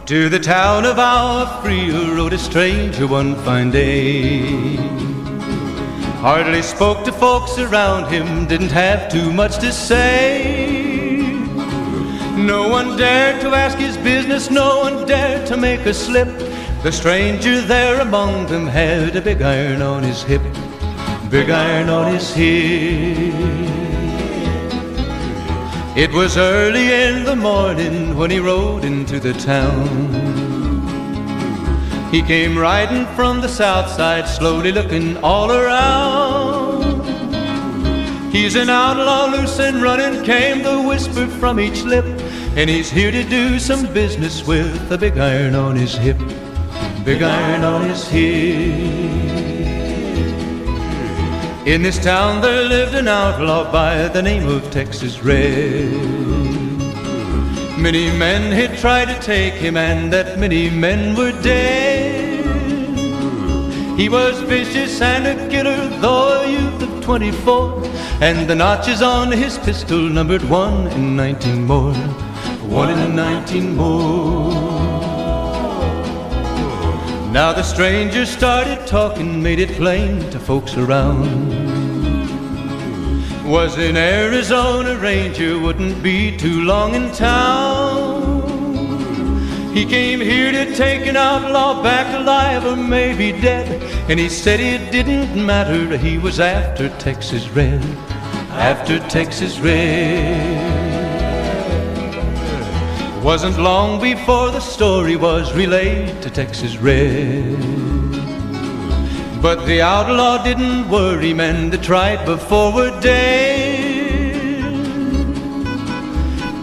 To the town of our Free rode a stranger one fine day. Hardly spoke to folks around him, didn't have too much to say. No one dared to ask his business, no one dared to make a slip. The stranger there among them had a big iron on his hip, big iron on his hip. It was early in the morning when he rode into the town. He came riding from the south side, slowly looking all around. He's an outlaw, loose and running, came the whisper from each lip, and he's here to do some business with a big iron on his hip, big iron on his hip. In this town there lived an outlaw by the name of Texas Red. Many men had tried to take him, and that many men were dead. He was vicious and a killer, though a youth of 24, and the notches on his pistol numbered 1 in 19 more, 1 in 19 more. Now the stranger started talking, made it plain to folks around. Was an Arizona ranger, wouldn't be too long in town. He came here to take an outlaw back alive or maybe dead, and he said it didn't matter, he was after Texas Red, after Texas Red. Wasn't long before the story was relayed to Texas Red. But the outlaw didn't worry, men that tried before were dead.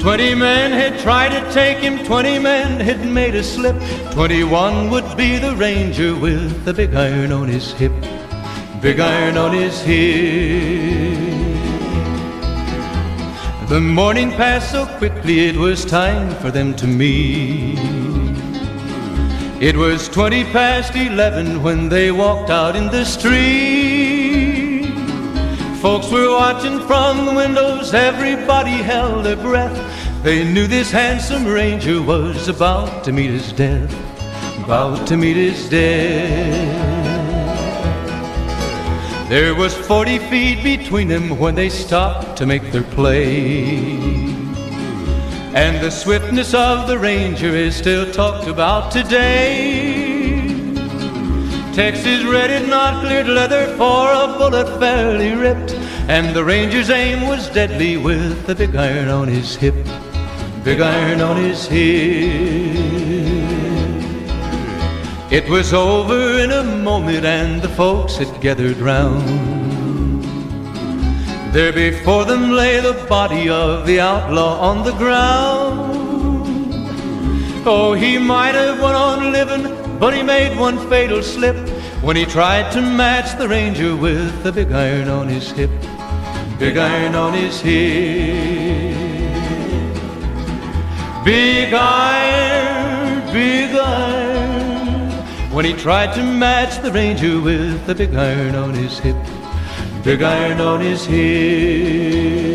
20 men had tried to take him, 20 men had made a slip. 21 would be the ranger with the big iron on his hip, big iron on his hip. The morning passed so quickly, it was time for them to meet. It was 20 past 11 when they walked out in the street. Folks were watching from the windows, everybody held their breath. They knew this handsome ranger was about to meet his death, about to meet his death. There was 40 feet between them when they stopped to make their play. And the swiftness of the ranger is still talked about today. Texas Red had not cleared leather for a bullet fairly ripped, and the ranger's aim was deadly with the big iron on his hip, big iron on his hip. It was over in a moment and the folks had gathered round. There before them lay the body of the outlaw on the ground. Oh, he might have went on living, but he made one fatal slip when he tried to match the ranger with the big iron on his hip, big iron on his hip. Big iron, big iron, when he tried to match the ranger with the big iron on his hip, big iron on his hip.